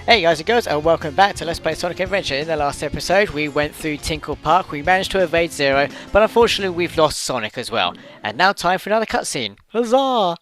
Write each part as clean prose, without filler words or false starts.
Hey guys and girls, and welcome back to Let's Play Sonic Adventure. In the last episode we went through Tinkle Park, we managed to evade Zero, but unfortunately we've lost Sonic as well. And now time for another cutscene. Huzzah!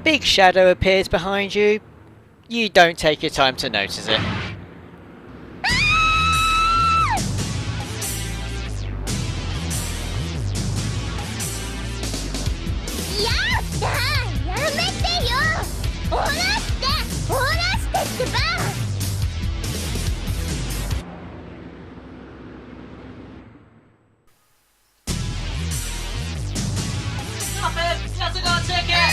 Big shadow appears behind you. You don't take your time to notice it. Stop it! He hasn't got a ticket!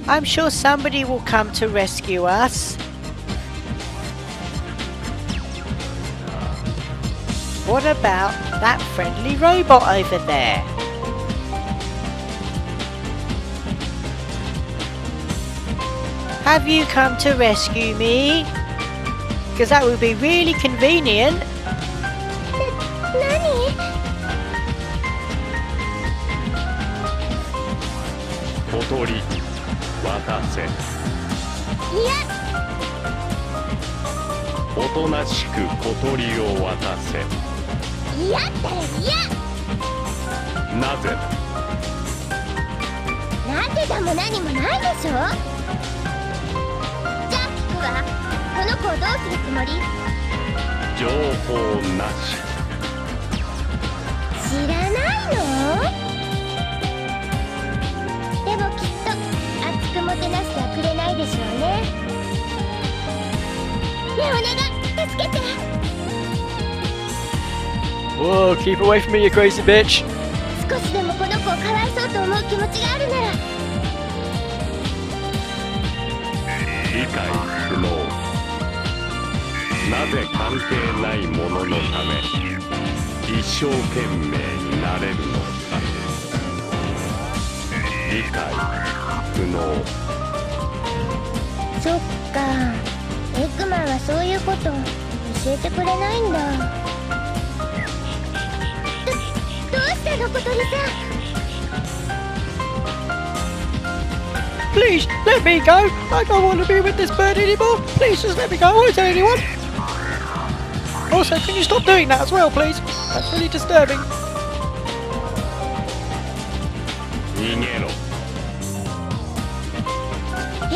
I'm sure somebody will come to rescue us. What about that friendly robot over there? Have you come to rescue me? Because that would be really convenient. Nani? 小鳥渡せ。いや。おとなしく小鳥を渡せ。いやったらいや。なぜだ。なんでだも何もないでしょ。じゃあ聞くわ。この子をどうするつもり？情報なし。知らないの？でもきっと熱くもてなしてはくれないでしょうね。ねえお願い助けて。Whoa, keep away from me, you crazy bitch! 少しでもこの子をかわいそうと思う気持ちがあるなら。理解不能。なぜ関係ないもののため一生懸命になれるのか。理解不能。そっか、エッグマンはそういうこと教えてくれないんだ。どうしたの小鳥さん。Please, let me go! I don't want to be with this bird anymore! Please just let me go, I won't tell anyone! Also, can you stop doing that as well, please? That's really disturbing. 逃げろ。え？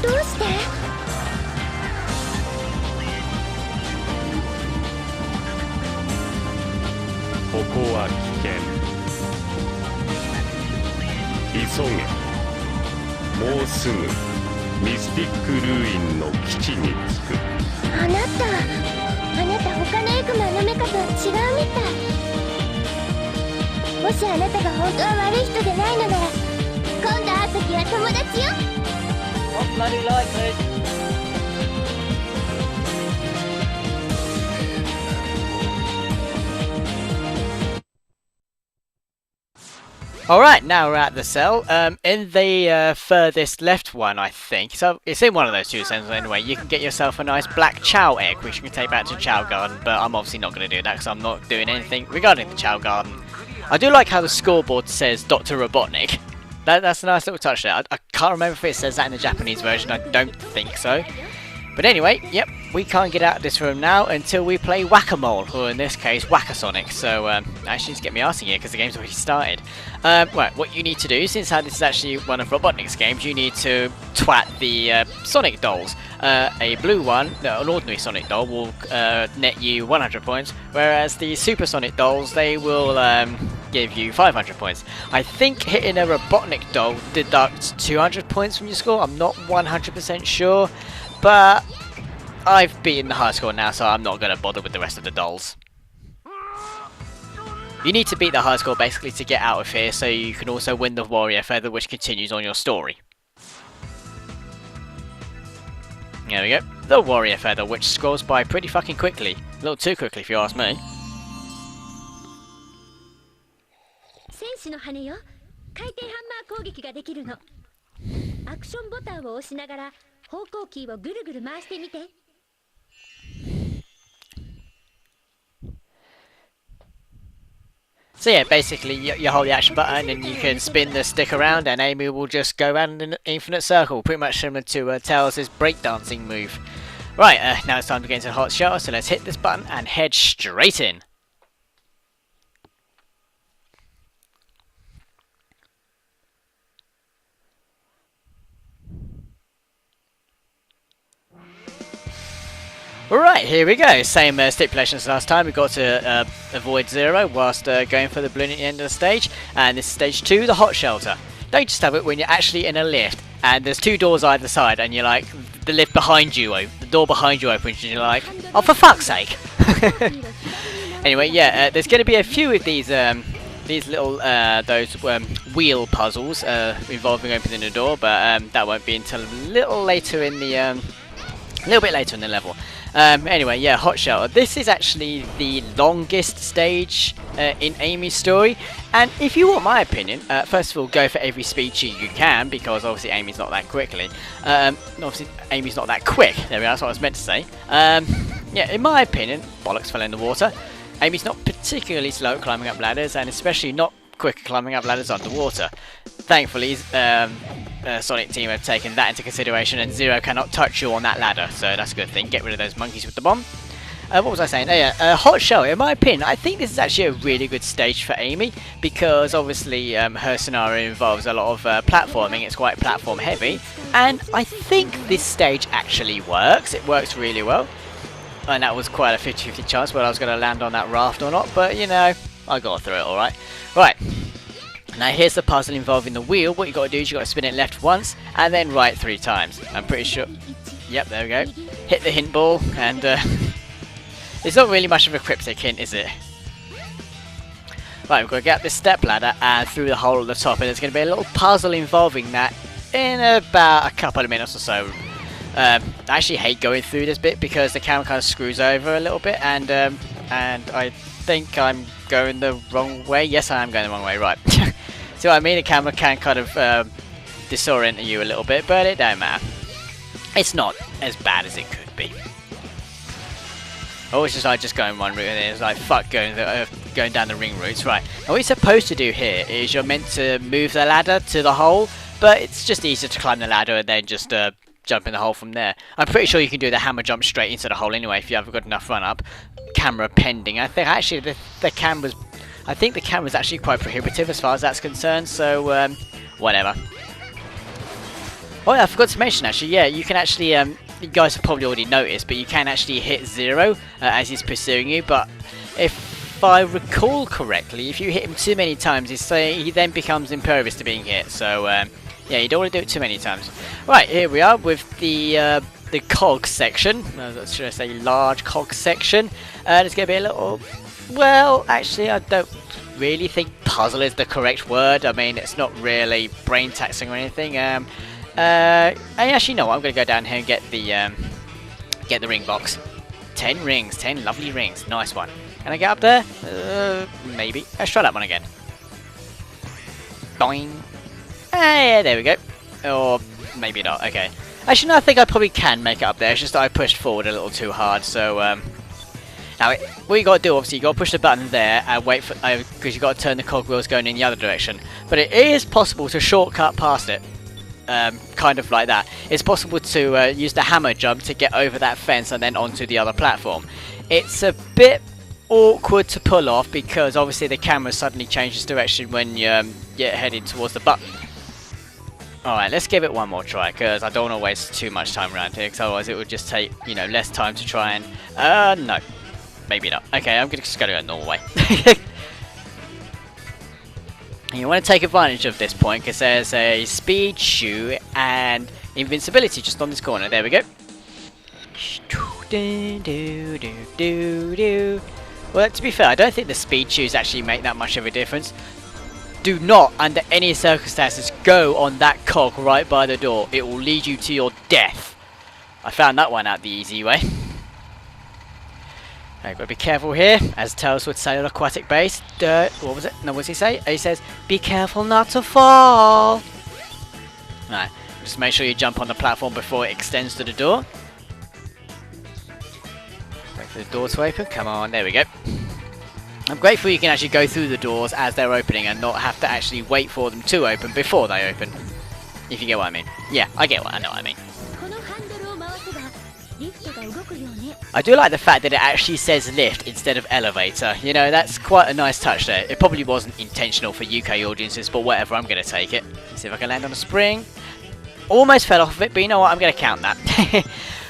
どうして？ここは危険。急げ。もうすぐミスティックルーインの基地に着く。あなた他のエッグマンのメカとは違うみたい。もしあなたが本当は悪い人でないのなら今度会う時は友達よ。 Not bloody likely. Alright, now we're at the cell. In the furthest left one, I think. So it's in one of those two cells anyway. You can get yourself a nice black Chow egg, which you can take back to Chow Garden. But I'm obviously not going to do that because I'm not doing anything regarding the Chow Garden. I do like how the scoreboard says Dr. Robotnik. That's a nice little touch there. I can't remember if it says that in the Japanese version. I don't think so. But anyway, yep, we can't get out of this room now until we play Whack-A-Mole, or in this case, Whack-A-Sonic. So, actually, just get me asking here because the game's already started. Right, what you need to do, since this is actually one of Robotnik's games, you need to twat the Sonic dolls. A blue one, no, an ordinary Sonic doll, will net you 100 points, whereas the Super Sonic dolls, they will give you 500 points. I think hitting a Robotnik doll deducts 200 points from your score. I'm not 100% sure. But I've beaten the high score now, so I'm not going to bother with the rest of the dolls. You need to beat the high score basically to get out of here, so you can also win the Warrior Feather, which continues on your story. There we go. The Warrior Feather, which scrolls by pretty fucking quickly. A little too quickly if you ask me. 戦士の羽よ、回転ハンマー攻撃ができるの。アクションボタンを押しながら方向キーをぐるぐる回してみて。So yeah, basically you hold the action button and you can spin the stick around and Amy will just go around in an infinite circle, pretty much similar to Tails' breakdancing move. Right, now it's time to get into the hot shell, so let's hit this button and head straight in. Alright, here we go. Same stipulation as last time. We've got to avoid Zero whilst going for the balloon at the end of the stage. And this is stage 2, the hot shelter. Don't just have it when you're actually in a lift and there's 2 doors either side and you're like, the lift behind you, the door behind you opens and you're like, oh for fuck's sake. Anyway, yeah, there's going to be a few of these little those wheel puzzles involving opening the door, but that won't be until a little later in the little bit later in the level. Anyway, yeah, Hot Shelter. This is actually the longest stage in Amy's story, and if you want my opinion, first of all, go for every speed cheat you can, because obviously Amy's not that quickly. Obviously, Amy's not that quick. There we are, that's what I was meant to say. Yeah, in my opinion, bollocks fell in the water. Amy's not particularly slow at climbing up ladders, and especially not quick at climbing up ladders underwater. Thankfully, Sonic Team have taken that into consideration, and Zero cannot touch you on that ladder, so that's a good thing. Get rid of those monkeys with the bomb. What was I saying? Oh yeah, Hot Shell. In my opinion, I think this is actually a really good stage for Amy, because obviously her scenario involves a lot of platforming. It's quite platform heavy, and I think this stage actually works. It works really well, and that was quite a 50-50 chance whether I was going to land on that raft or not, but you know, I got through it alright. Right. Now here's the puzzle involving the wheel. What you got to do is you got to spin it left once and then right 3 times. I'm pretty sure. Yep, there we go. Hit the hint ball, and it's not really much of a cryptic hint, is it? Right, we've got to get up this step ladder and through the hole at the top, and there's going to be a little puzzle involving that in about a couple of minutes or so. I actually hate going through this bit because the camera kind of screws over a little bit, and I think I'm going the wrong way. Yes, I am going the wrong way. Right. See what I mean? The camera can kind of disorient you a little bit, but it don't matter. It's not as bad as it could be. Oh, it's just like just going one route, and it's like fuck going down the ring routes. Right. And what you're supposed to do here is you're meant to move the ladder to the hole, but it's just easier to climb the ladder and then just jump in the hole from there. I'm pretty sure you can do the hammer jump straight into the hole anyway if you have a good enough run up. Camera pending. I think actually the camera's. I think the camera's actually quite prohibitive as far as that's concerned. So whatever. Oh yeah, I forgot to mention actually. Yeah, you can actually. You guys have probably already noticed, but you can actually hit Zero as he's pursuing you. But if I recall correctly, if you hit him too many times, he then becomes impervious to being hit. So yeah, you don't want to do it too many times. Right, here we are with the cog section. Should I say large cog section? There's going to be a little. Well, actually, I don't really think puzzle is the correct word. I mean, it's not really brain taxing or anything. Actually, no, I'm going to go down here and get the ring box. 10 rings, 10 lovely rings. Nice one. Can I get up there? Maybe. Let's try that one again. Boing. Yeah, there we go. Or maybe not. Okay. Actually, no, I think I probably can make it up there. It's just that I pushed forward a little too hard. So, now, what you got to do, obviously, you got to push the button there and wait for, because you got to turn the cogwheels going in the other direction. But it is possible to shortcut past it. kind of like that. It's possible to use the hammer jump to get over that fence and then onto the other platform. It's a bit awkward to pull off because obviously the camera suddenly changes direction when you're heading towards the button. Alright, let's give it one more try because I don't want to waste too much time around here because otherwise it would just take, you know, less time to try and... no. Maybe not. Okay, I'm just going to go a normal way. You want to take advantage of this point because there's a speed shoe and invincibility just on this corner. There we go. Well, to be fair, I don't think the speed shoes actually make that much of a difference. Do not, under any circumstances, go on that cog right by the door. It will lead you to your death. I found that one out the easy way. I've got to be careful here, as Tails would say on Aquatic Base. What was it? No, what does he say? He says, be careful not to fall. Alright, just make sure you jump on the platform before it extends to the door. Wait for the door to open. Come on, there we go. I'm grateful you can actually go through the doors as they're opening and not have to actually wait for them to open before they open. If you get what I mean. Yeah, I know what I mean. I do like the fact that it actually says lift instead of elevator. You know, that's quite a nice touch there. It probably wasn't intentional for UK audiences, but whatever, I'm going to take it. Let's see if I can land on a spring. Almost fell off of it, but you know what, I'm going to count that.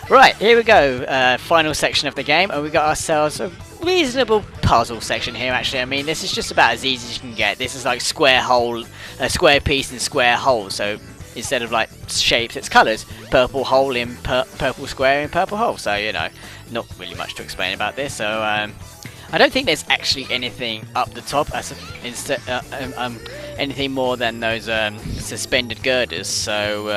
Right, here we go. Final section of the game, and we got ourselves a reasonable puzzle section here, actually. I mean, this is just about as easy as you can get. This is like square hole, square piece and square hole, so instead of like shapes, it's colours. Purple hole in purple square in purple hole. So, you know, not really much to explain about this. So, I don't think there's actually anything up the top as anything more than those suspended girders. So,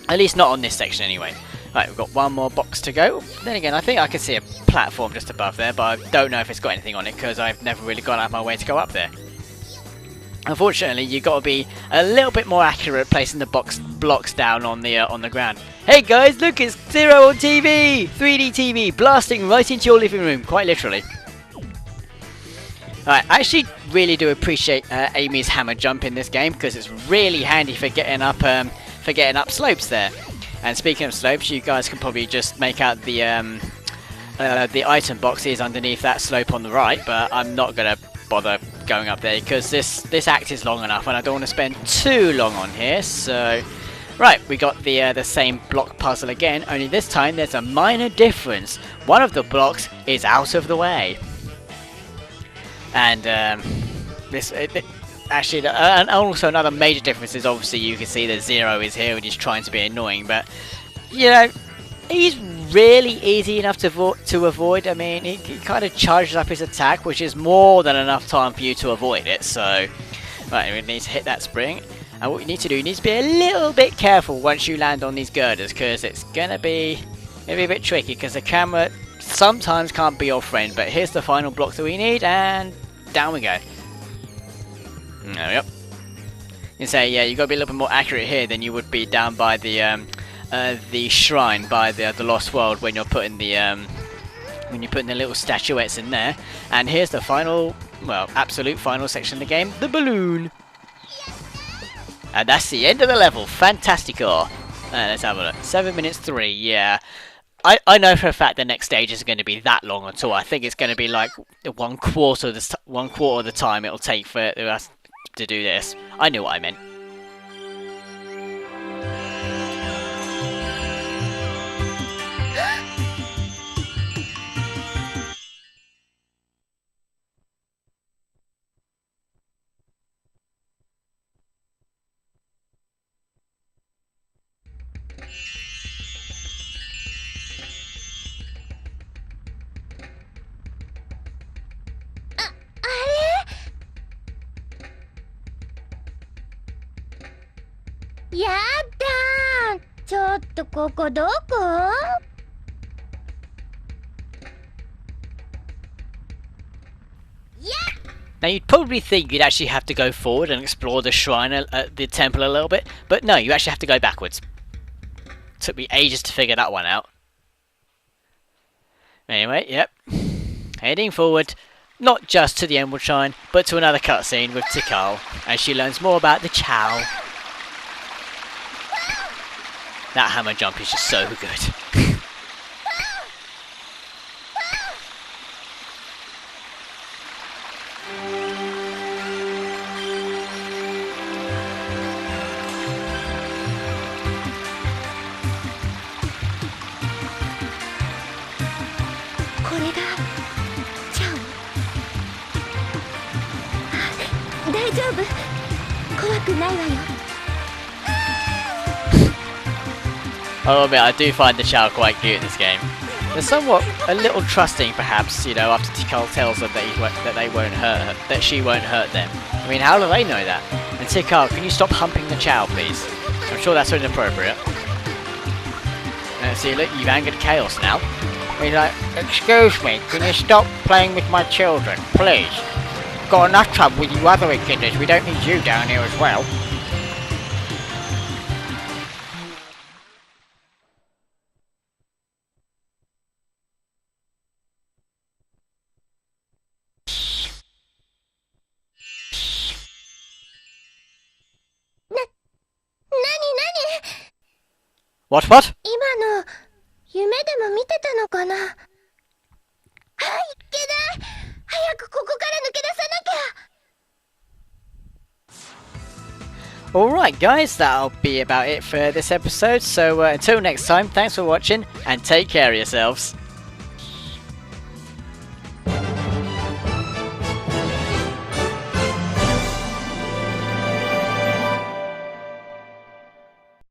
at least not on this section anyway. Right, we've got one more box to go. Then again, I think I can see a platform just above there, but I don't know if it's got anything on it because I've never really gone out of my way to go up there. Unfortunately, you've got to be a little bit more accurate placing the blocks down on the ground. Hey guys, look, it's Zero on TV! 3D TV, blasting right into your living room, quite literally. Alright, I actually really do appreciate Amy's hammer jump in this game because it's really handy for getting up slopes there. And speaking of slopes, you guys can probably just make out the item boxes underneath that slope on the right, but I'm not going to bother going up there because this act is long enough and I don't want to spend too long on here. So, right, we got the same block puzzle again, only this time there's a minor difference. One of the blocks is out of the way. And actually, and also another major difference is obviously you can see that Zero is here and he's trying to be annoying, but you know, he's really easy enough to avoid. I mean, he kind of charges up his attack, which is more than enough time for you to avoid it. So, right, we need to hit that spring, and what you need to do, you need to be a little bit careful once you land on these girders, because it's gonna be a bit tricky, because the camera sometimes can't be your friend. But here's the final block that we need, and down we go. There we go. You say, yeah, you got to be a little bit more accurate here than you would be down by the shrine by the Lost World when you're putting the little statuettes in there. And here's the final, well, absolute final section of the game, the balloon. And that's the end of the level. Fantastico. Let's have a look. 7 minutes 3. Yeah. I know for a fact the next stage isn't going to be that long at all. I think it's going to be like one quarter of the time it'll take for us to do this. I knew what I meant. Yada! ちょっとここどこ? Now you'd probably think you'd actually have to go forward and explore the shrine, the temple a little bit, but no, you actually have to go backwards. Took me ages to figure that one out. Anyway, yep. Heading forward, not just to the Emerald Shrine, but to another cutscene with Tikal, as she learns more about the Chow. That hammer jump is just so good. I'll admit, I do find the Chow quite cute in this game. They're somewhat a little trusting, perhaps. You know, after Tikal tells them that they won't hurt her, that she won't hurt them. I mean, how do they know that? And Tikal, can you stop humping the Chow, please? I'm sure that's inappropriate. See, look, you've angered Chaos now. He's like, excuse me, can you stop playing with my children, please? Got enough trouble with you other echidnas. We don't need you down here as well. What? 今の夢でも見てたのかな。はい、いけない。早くここから抜け出さなきゃ。 Alright guys, that'll be about it for this episode, so until next time, thanks for watching and take care of yourselves.